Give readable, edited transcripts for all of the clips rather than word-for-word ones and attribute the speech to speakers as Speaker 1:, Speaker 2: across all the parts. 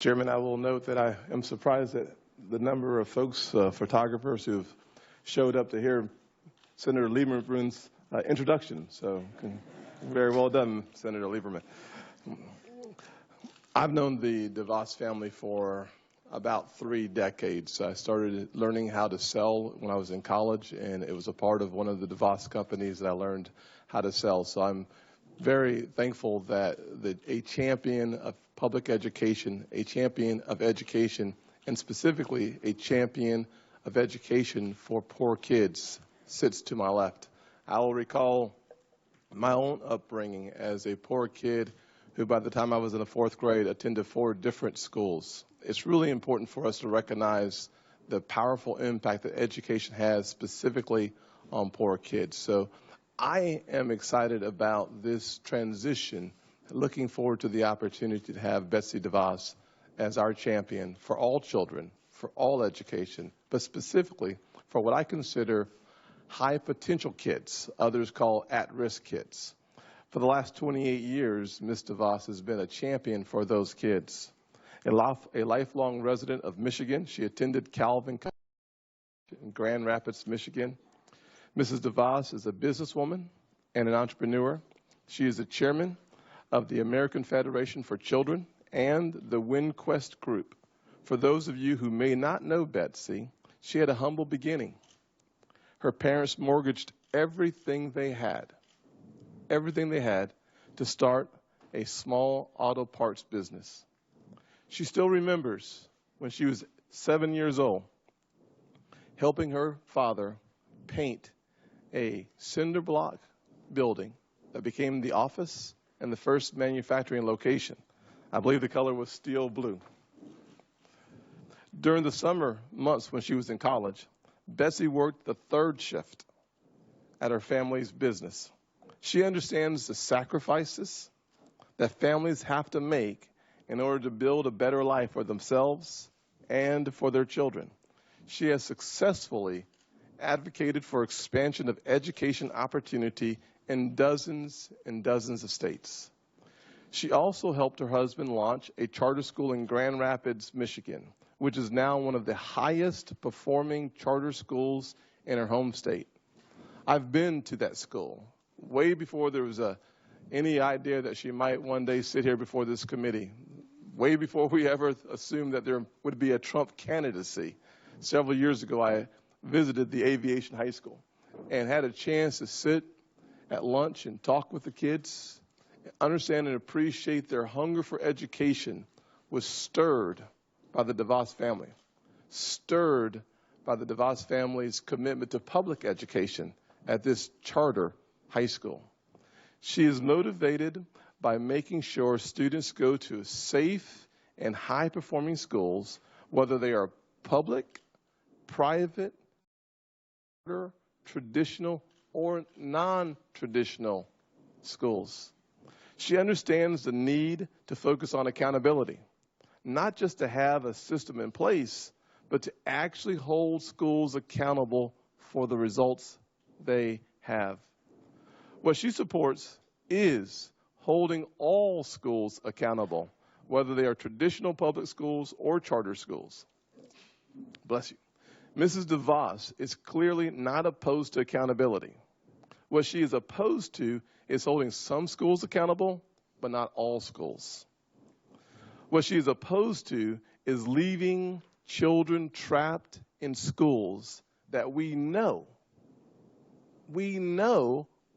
Speaker 1: Chairman, I will note that I am surprised at the number of folks, photographers, who have showed up to hear Senator Lieberman's introduction. So, very well done, Senator Lieberman. I've known the DeVos family for about 3 decades. I started learning how to sell when I was in college, and it was a part of one of the DeVos companies that I learned how to sell. So I'm very thankful that a champion of public education, a champion of education, and specifically a champion of education for poor kids sits to my left. I will recall my own upbringing as a poor kid who, by the time I was in the 4th grade, attended 4 different schools. It's really important for us to recognize the powerful impact that education has specifically on poor kids. So I am excited about this transition, looking forward to the opportunity to have Betsy DeVos as our champion for all children, for all education, but specifically for what I consider high potential kids, others call at-risk kids. For the last 28 years, Ms. DeVos has been a champion for those kids. A lifelong resident of Michigan, she attended Calvin College in Grand Rapids, Michigan. Mrs. DeVos is a businesswoman and an entrepreneur. She is the chairman of the American Federation for Children and the WinQuest Group. For those of you who may not know Betsy, she had a humble beginning. Her parents mortgaged everything they had to start a small auto parts business. She still remembers when she was 7 years old, helping her father paint a cinder block building that became the office and the first manufacturing location. I believe the color was steel blue. During the summer months when she was in college, Betsy worked the 3rd shift at her family's business. She understands the sacrifices that families have to make in order to build a better life for themselves and for their children. She has successfully advocated for expansion of education opportunity in dozens and dozens of states. She also helped her husband launch a charter school in Grand Rapids, Michigan, which is now one of the highest performing charter schools in her home state. I've been to that school way before there was any idea that she might one day sit here before this committee, way before we ever assumed that there would be a Trump candidacy. Several years ago, I visited the aviation high school and had a chance to sit at lunch and talk with the kids, understand and appreciate their hunger for education was stirred by the DeVos family, stirred by the DeVos family's commitment to public education at this charter high school. She is motivated by making sure students go to safe and high-performing schools, whether they are public, private, traditional, or non-traditional schools. She understands the need to focus on accountability, not just to have a system in place, but to actually hold schools accountable for the results they have. What she supports is holding all schools accountable, whether they are traditional public schools or charter schools. Bless you. Mrs. DeVos is clearly not opposed to accountability. What she is opposed to is holding some schools accountable, but not all schools. What she is opposed to is leaving children trapped in schools that we know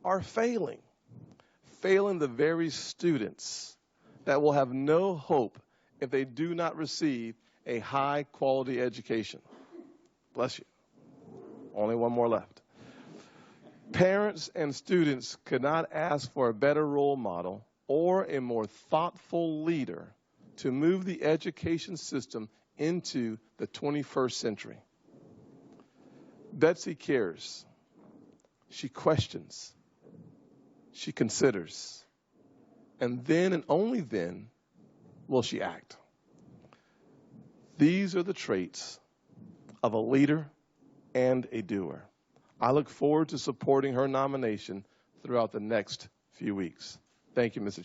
Speaker 1: are failing the very students that will have no hope if they do not receive a high-quality education. Bless you. Only one more left. Parents and students could not ask for a better role model or a more thoughtful leader to move the education system into the 21st century. Betsy cares. She questions. She considers. And then and only then will she act. These are the traits of a leader and a doer. I look forward to supporting her nomination throughout the next few weeks. Thank you, Mr. Chairman.